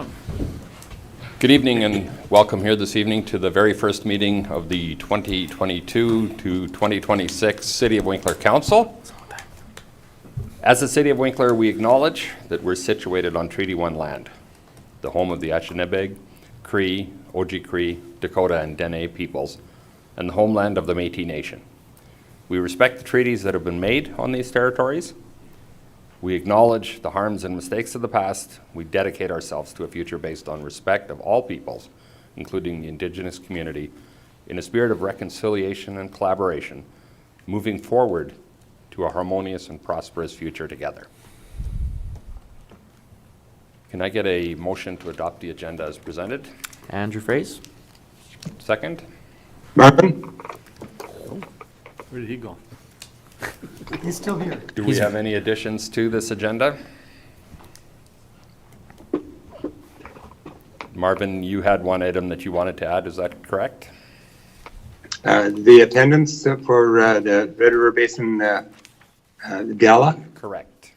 John. Good evening and welcome here this evening to the very first meeting of the 2022 to 2026 City of Winkler Council. As the City of Winkler, we acknowledge that we're situated on Treaty 1 land, the home of the Anishinaabe, Cree, Oji-Cree, Dakota, and Dene peoples, and the homeland of the Métis Nation. We respect the treaties that have been made on these territories. We acknowledge the harms and mistakes of the past. We dedicate ourselves to a future based on respect of all peoples, including the Indigenous community, in a spirit of reconciliation and collaboration, moving forward to a harmonious and prosperous future together. Can I get a motion to adopt the agenda as presented? Andrew Fraze. Second? Marvin? Where did he go? He's still here. Do we have any additions to this agenda? Marvin, you had one item that you wanted to add, is that correct? The attendance for the Red River Basin Gala. Correct.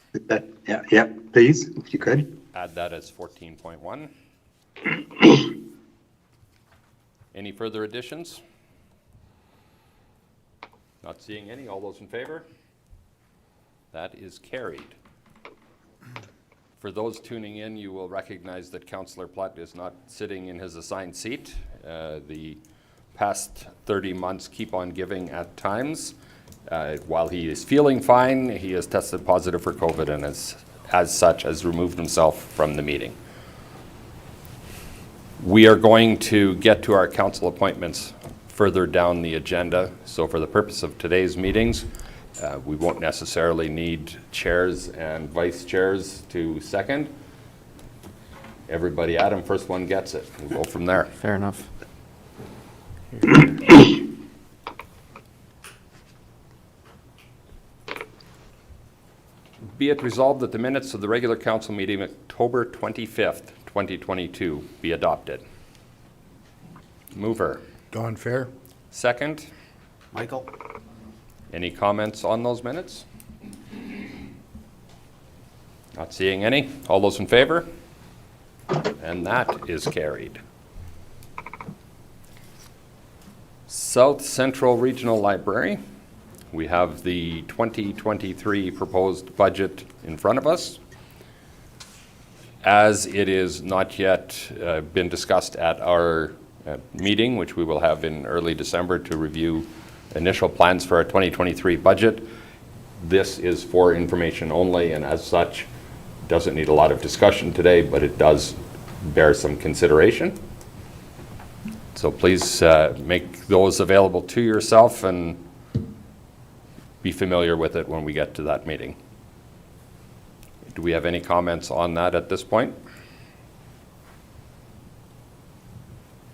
Yeah, please, if you could. Add that as 14.1. Any further additions? Not seeing any. All those in favor? That is carried. For those tuning in, you will recognize that Councillor Plutt is not sitting in his assigned seat. The past 30 months keep on giving at times. While he is feeling fine, he has tested positive for COVID and as such has removed himself from the meeting. We are going to get to our council appointments further down the agenda. So for the purpose of today's meetings, we won't necessarily need chairs and vice chairs to second. Everybody, Adam, first one gets it. We'll go from there. Fair enough. Be it resolved that the minutes of the regular council meeting October 25th, 2022 be adopted. Mover. Don Fair. Second. Michael. Any comments on those minutes? Not seeing any. All those in favor? And that is carried. South Central Regional Library. We have the 2023 proposed budget in front of us. As it is not yet been discussed at our meeting, which we will have in early December to review initial plans for our 2023 budget. This is for information only, and as such, doesn't need a lot of discussion today, but it does bear some consideration. So please make those available to yourself and be familiar with it when we get to that meeting. Do we have any comments on that at this point?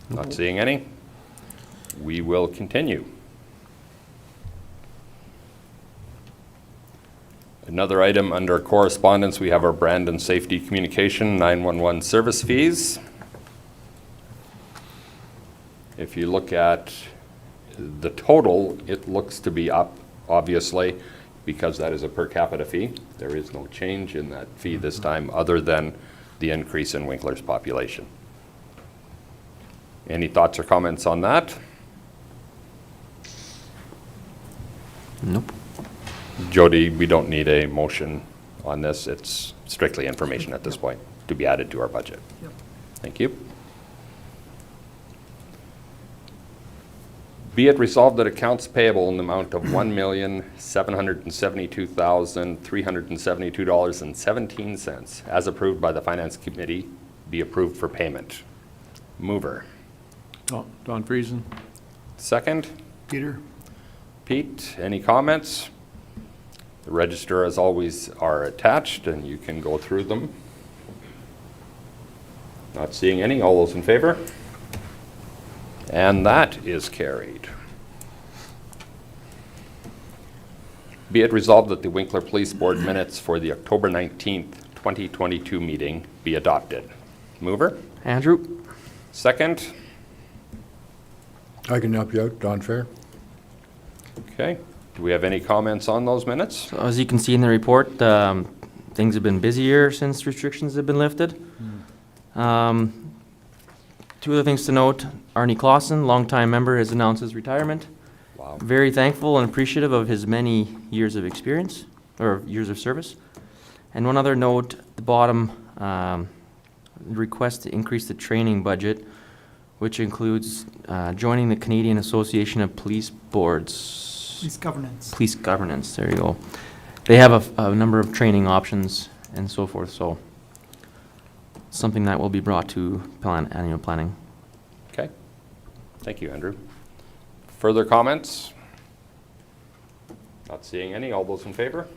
Not seeing any. We will continue. Another item under correspondence, we have our brand and safety communication 911 service fees. If you look at the total, it looks to be up, obviously, because that is a per capita fee. There is no change in that fee this time other than the increase in Winkler's population. Any thoughts or comments on that? Nope. Jody, we don't need a motion on this. It's strictly information at this point to be added to our budget. Yep. Thank you. Be it resolved that accounts payable in the amount of $1,772,372.17 as approved by the Finance Committee be approved for payment. Mover. Don Friesen. Second. Peter. Pete, any comments? The register, as always, are attached and you can go through them. Not seeing any. All those in favor? And that is carried. Be it resolved that the Winkler Police Board minutes for the October 19th, 2022 meeting be adopted. Mover? Andrew. Second? I can help you out. Don Fair. Okay. Do we have any comments on those minutes? So as you can see in the report, things have been busier since restrictions have been lifted. Two other things to note. Arnie Clausen, longtime member, has announced his retirement. Wow. Very thankful and appreciative of his many years of experience, or years of service. And one other note, at the bottom, request to increase the training budget, which includes joining the Canadian Association of Police Boards. Police governance. Police governance, there you go. They have a number of training options and so forth, so something that will be brought to annual planning. Okay. Thank you, Andrew. Further comments? Not seeing any. All those in favor?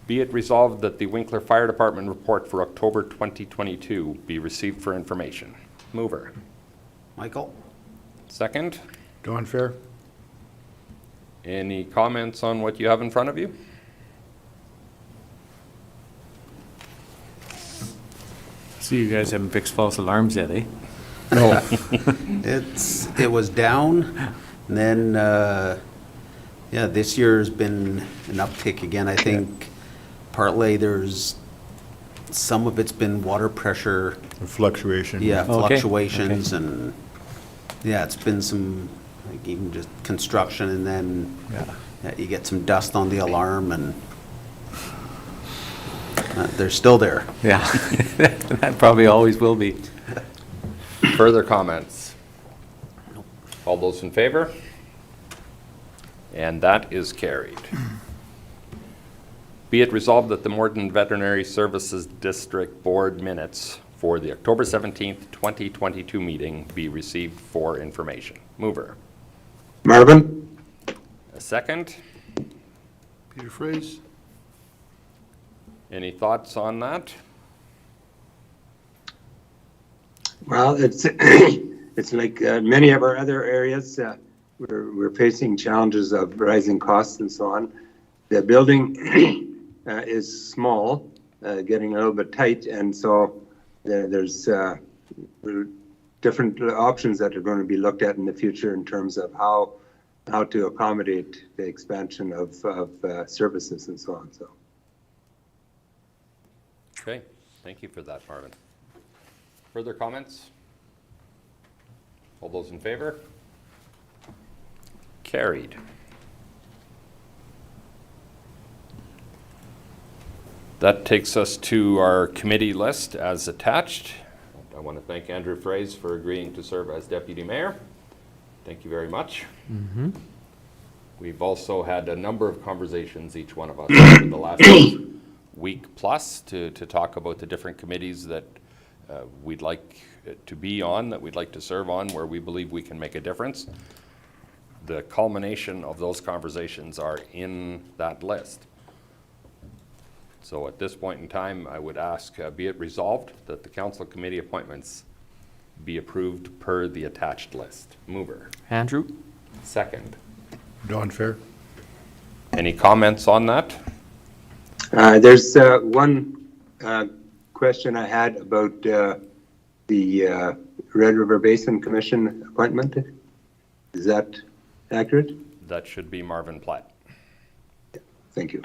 Be it resolved that the Winkler Fire Department report for October 2022 be received for information. Mover. Michael? Second. Don Fair? Any comments on what you have in front of you? See, you guys haven't fixed false alarms yet, eh? No. It was down, and then, yeah, this year's been an uptick again. I think partly some of it's been water pressure, Fluctuation. yeah, Okay, fluctuations, and, yeah, it's been some, like even just construction, and then yeah, you get some dust on the alarm, and they're still there. Yeah, that probably always will be. Further comments? All those in favor? And that is carried. Be it resolved that the Morton Veterinary Services District Board minutes for the October 17th, 2022 meeting be received for information. Mover. Marvin? A second. Peter Fraze? Any thoughts on that? Well, it's like many of our other areas, we're facing challenges of rising costs and so on. The building is small, getting a little bit tight, and so there's different options that are going to be looked at in the future in terms of how to accommodate the expansion of services and so on. So. Okay, thank you for that, Marvin. Further comments? All those in favor? Carried. That takes us to our committee list as attached. I want to thank Andrew Fraze for agreeing to serve as deputy mayor. Thank you very much. We've also had a number of conversations, each one of us, over the last week plus to talk about the different committees that we'd like to be on, that we'd like to serve on, where we believe we can make a difference. The culmination of those conversations are in that list. So at this point in time, I would ask, be it resolved that the council committee appointments be approved per the attached list. Mover. Andrew? Second. Don Fair? Any comments on that? There's one question I had about the Red River Basin Commission appointment. Is that accurate? That should be Marvin Platt. Thank you.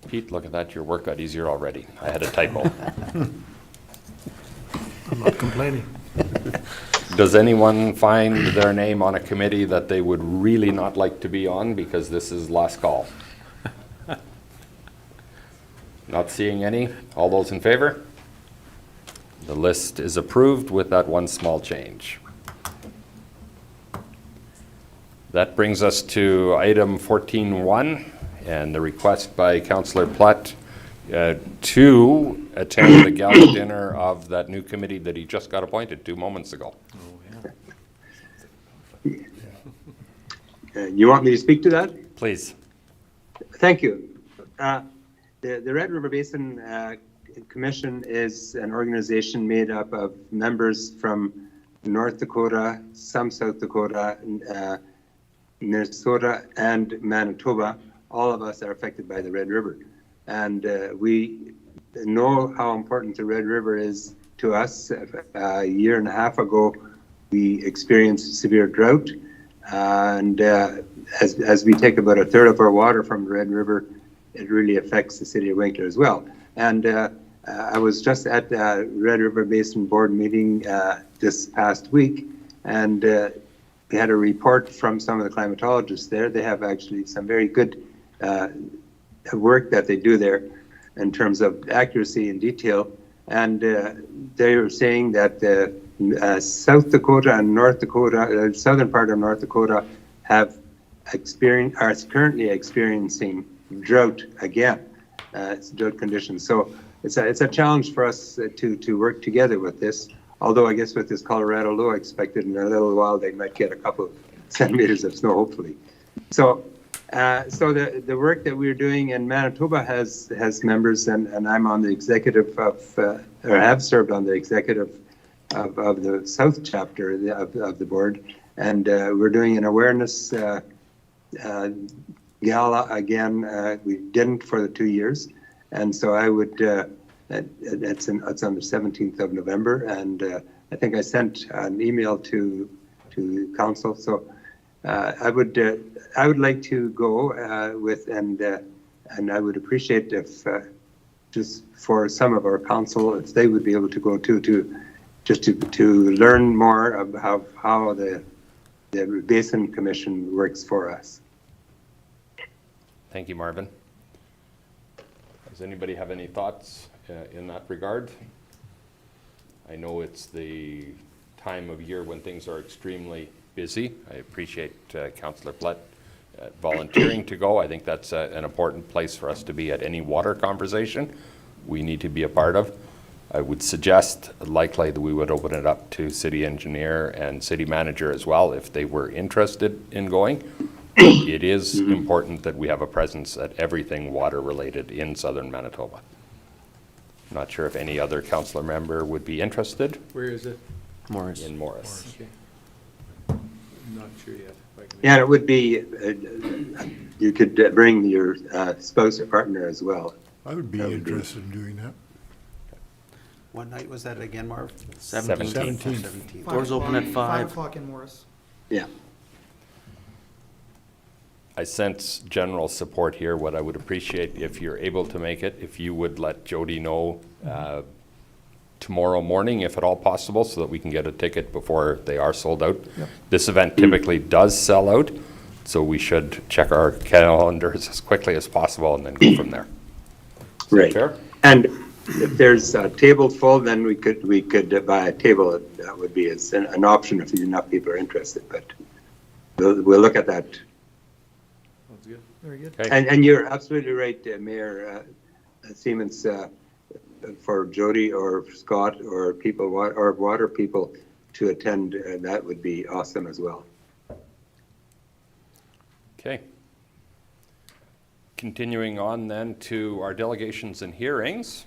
Pete, look at that, your work got easier already. I had a typo. I'm not complaining. Does anyone find their name on a committee that they would really not like to be on because this is last call? Not seeing any. All those in favor? The list is approved with that one small change. That brings us to item 14.1 and the request by Councillor Platt to attend the gala dinner of that new committee that he just got appointed 2 moments ago. You want me to speak to that? Please. Thank you. The Red River Basin Commission is an organization made up of members from North Dakota, some South Dakota, Minnesota, and Manitoba. All of us are affected by the Red River. And we know how important the Red River is to us. A year and a half ago, we experience severe drought, and as we take about a third of our water from the Red River, it really affects the city of Winkler as well. And I was just at the Red River Basin Board meeting this past week, and we had a report from some of the climatologists there. They have actually some very good work that they do there in terms of accuracy and detail. And they were saying that South Dakota and North Dakota, the southern part of North Dakota, are currently experiencing drought again. It's drought conditions. So it's a challenge for us to work together with this. Although I guess with this Colorado low expected in a little while, they might get a couple of centimeters of snow, hopefully. So the work that we're doing in Manitoba has members, and I'm on the executive or have served on the executive of the South chapter of the board, and we're doing an awareness gala again. We didn't for the 2 years, and so I would. It's on the 17th of November, and I think I sent an email to council. So I would like to go with, and I would appreciate if just for some of our council, if they would be able to go too, to learn more about how the Basin Commission works for us. Thank you, Marvin. Does anybody have any thoughts in that regard? I know it's the time of year when things are extremely busy. I appreciate Councillor Plett volunteering to go. I think that's an important place for us to be at any water conversation we need to be a part of. I would suggest likely that we would open it up to city engineer and city manager as well if they were interested in going. It is important that we have a presence at everything water related in southern Manitoba. Not sure if any other councillor member would be interested. Where is it? Morris. In Morris. Okay. Not sure yet. If I can Yeah, it would be. You could bring your spouse or partner as well. I would be interested in doing that. What night was that again, Marv? 17th. 17th. 17th. Doors open at 5 5. o'clock in Morris. Yeah. I sense general support here. What I would appreciate if you're able to make it, if you would let Jody know tomorrow morning, if at all possible, so that we can get a ticket before they are sold out. Yep. This event typically does sell out, so we should check our calendars as quickly as possible and then go from there. Is that Right. fair? And if there's a table full, then we could buy a table. That would be an option if enough people are interested. But we'll look at that. Sounds good. Very good. Okay. And you're absolutely right, Mayor Siemens. For Jody or Scott or people or water people to attend, that would be awesome as well. Okay. Continuing on then to our delegations and hearings.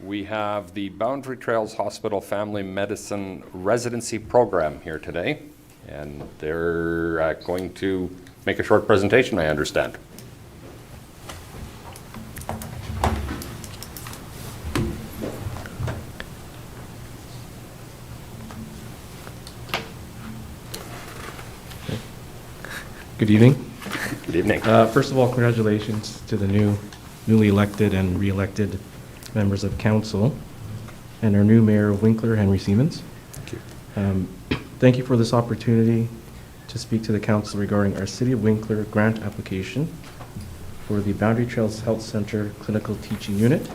We have the Boundary Trails Hospital Family Medicine Residency Program here today, and they're going to make a short presentation, I understand. Good evening. Good evening. First of all, congratulations to the newly elected and re-elected members of council and our new mayor of Winkler, Henry Siemens. Thank you. Thank you for this opportunity to speak to the council regarding our City of Winkler grant application for the Boundary Trails Health Center Clinical Teaching Unit,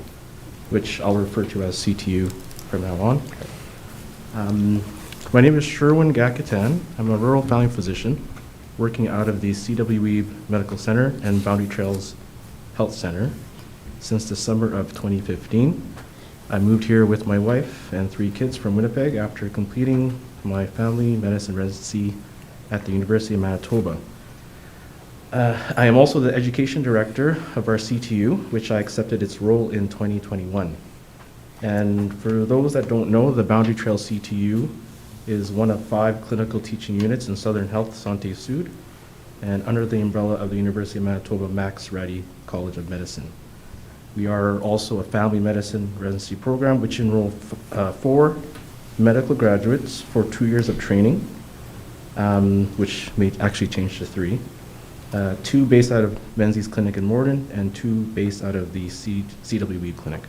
which I'll refer to as CTU from now on. My name is Sherwin Gakatan. I'm a rural family physician working out of the CWE Medical Center and Boundary Trails Health Center since December of 2015. I moved here with my wife and 3 kids from Winnipeg after completing my family medicine residency at the University of Manitoba. I am also the education director of our CTU, which I accepted its role in 2021. And for those that don't know, the Boundary Trails CTU is one of 5 clinical teaching units in Southern Health Santé Sud and under the umbrella of the University of Manitoba Max Rady College of Medicine. We are also a family medicine residency program which enrolled 4 medical graduates for 2 years of training, which may actually change to 3. 2 based out of Menzies Clinic in Morden, and 2 based out of the CWE Clinic.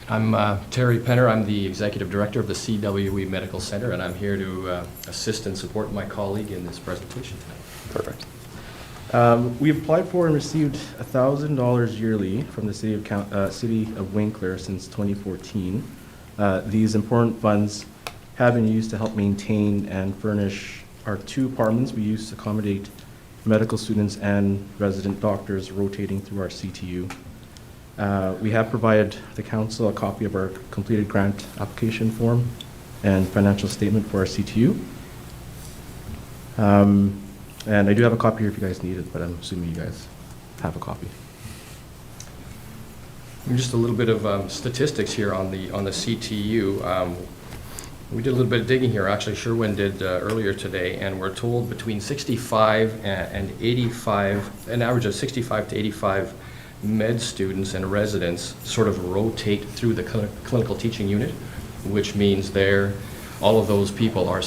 I'm Terry Penner. I'm the Executive Director of the CWE Medical Center, and I'm here to assist and support my colleague in this presentation tonight. Perfect. We've applied for and received $1,000 yearly from the City of Winkler since 2014. These important funds have been used to help maintain and furnish our 2 apartments we use to accommodate medical students and resident doctors rotating through our CTU. We have provided the council a copy of our completed grant application form and financial statement for our CTU. And I do have a copy here if you guys need it, but I'm assuming you guys have a copy. Just a little bit of statistics here on the CTU. We did a little bit of digging here. Actually, Sherwin did earlier today, and we're told between 65 and 85, an average of 65 to 85 med students and residents sort of rotate through the clinical teaching unit, which means all of those people are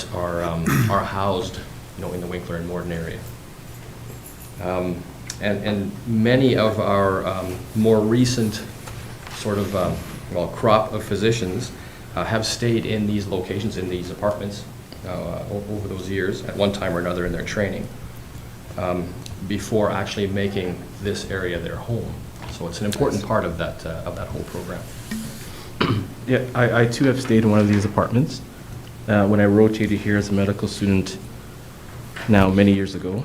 housed, in the Winkler and Morden area. And many of our more recent sort of crop of physicians have stayed in these locations, in these apartments over those years at one time or another in their training before actually making this area their home. So it's an important part of that whole program. Yeah, I too have stayed in one of these apartments when I rotated here as a medical student now many years ago.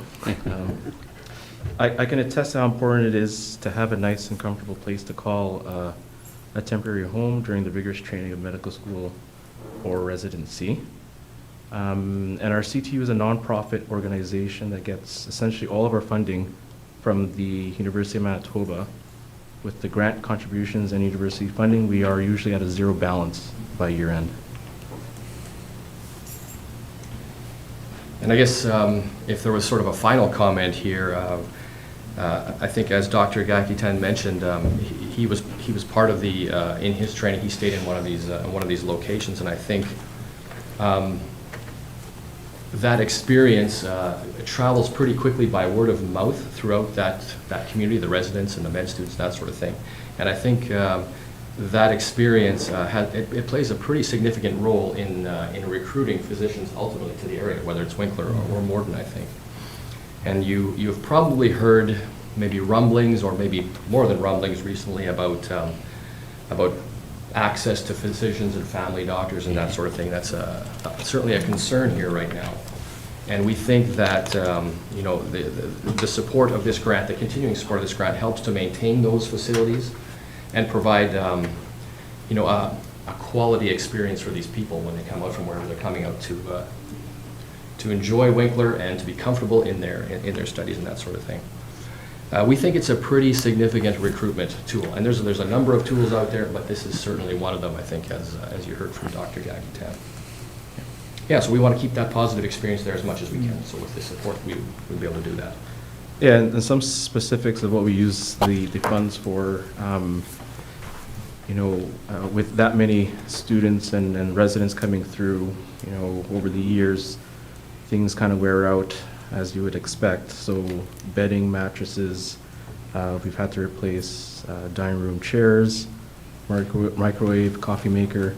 I can attest how important it is to have a nice and comfortable place to call a temporary home during the rigorous training of medical school or residency. And our CTU is a nonprofit organization that gets essentially all of our funding from the University of Manitoba. With the grant contributions and university funding, we are usually at a 0 balance by year end. And I guess if there was sort of a final comment here, I think as Dr. Gakitan mentioned, he was part of the in his training he stayed in one of these locations, and I think that experience travels pretty quickly by word of mouth throughout that community, the residents and the med students, that sort of thing. And I think that experience it plays a pretty significant role in recruiting physicians ultimately to the area, whether it's Winkler or Morden, I think. And you've probably heard maybe rumblings, or maybe more than rumblings recently, about access to physicians and family doctors and that sort of thing. That's certainly a concern here right now. And we think that the support of this grant, the continuing support of this grant, helps to maintain those facilities and provide a quality experience for these people when they come out from wherever they're coming out to enjoy Winkler and to be comfortable in their studies and that sort of thing. We think it's a pretty significant recruitment tool, and there's a number of tools out there, but this is certainly one of them, I think, as you heard from Dr. Gakitan. Yeah, so we want to keep that positive experience there as much as we can. So with the support, we'll be able to do that. Yeah, and some specifics of what we use the funds for. With that many students and residents coming through, over the years, things kind of wear out as you would expect. So bedding, mattresses, we've had to replace dining room chairs, microwave, coffee maker.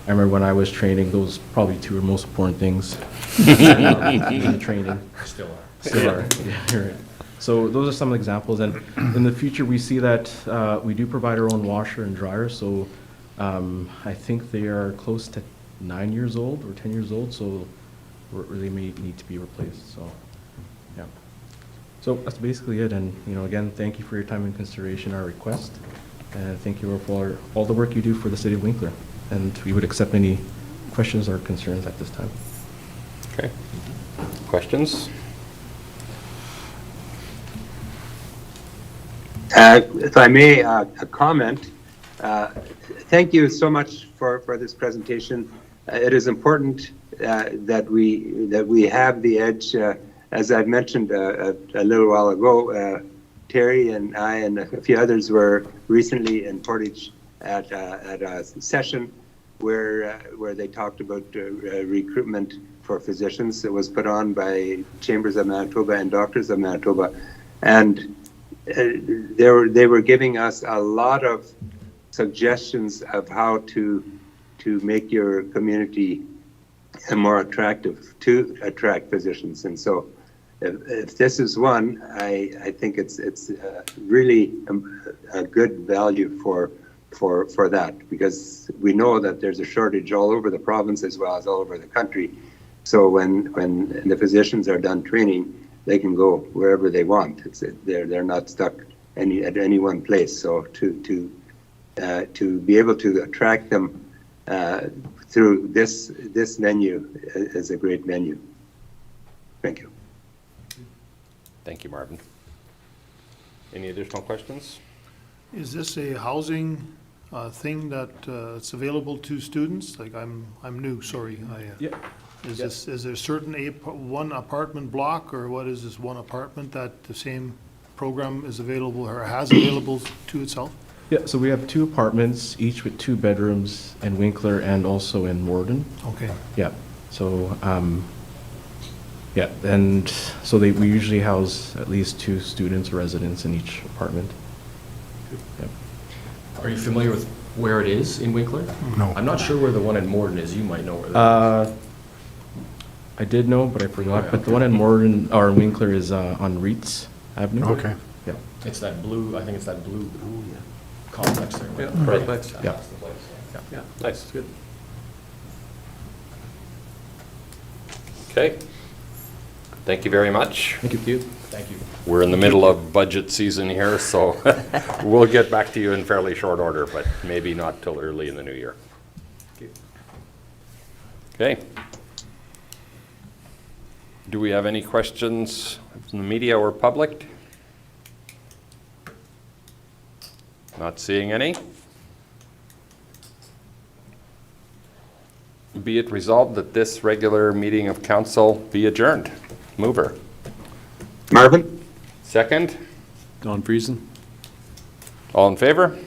I remember when I was training, those probably 2 are most important things in the training. Still are. Still are, yeah, you're right. So those are some examples, and in the future, we see that we do provide our own washer and dryer, so I think they are close to 9 years old or 10 years old, so they may need to be replaced, so, yeah. So that's basically it, and, again, thank you for your time and consideration, our request, and thank you for all the work you do for the city of Winkler, and we would accept any questions or concerns at this time. Okay. Questions? If I may, a comment. Thank you so much for this presentation. It is important that we have the edge. As I mentioned a little while ago, Terry and I and a few others were recently in Portage at a session where they talked about recruitment for physicians. It was put on by Chambers of Manitoba and Doctors of Manitoba, and they were giving us a lot of suggestions of how to make your community more attractive to attract physicians. And so if this is one, I think it's really a good value for that, because we know that there's a shortage all over the province as well as all over the country. So when the physicians are done training, they can go wherever they want. They're not stuck at any one place. So to be able to attract them through this menu is a great menu. Thank you. Thank you, Marvin. Any additional questions? Is this a housing thing that it's available to students? Like I'm new, sorry. Yeah. Is there certain one apartment block, or what is this one apartment that the same program is available or has available to itself? Yeah, so we have 2 apartments, each with 2 bedrooms in Winkler and also in Morden. Okay. Yeah, so, yeah, and so we usually house at least 2 students or residents in each apartment. Yeah. Are you familiar with where it is in Winkler? No. I'm not sure where the one in Morden is. You might know where that is. I did know, but I forgot, Oh, yeah, but the okay. one in Morden, or Winkler, is on Reitz Avenue. Okay. Yeah, It's that blue, I think it's that blue Oh, yeah. complex there. Yeah, Right. perfect. yeah. That's the place. Yeah, Nice. good. Okay. Thank you very much. Thank you. Thank you. We're in the middle of budget season here, so we'll get back to you in fairly short order, but maybe not till early in the new year. Okay. Do we have any questions from the media or public? Not seeing any. Be it resolved that this regular meeting of council be adjourned. Mover. Marvin? Second. Don Friesen? All in favor?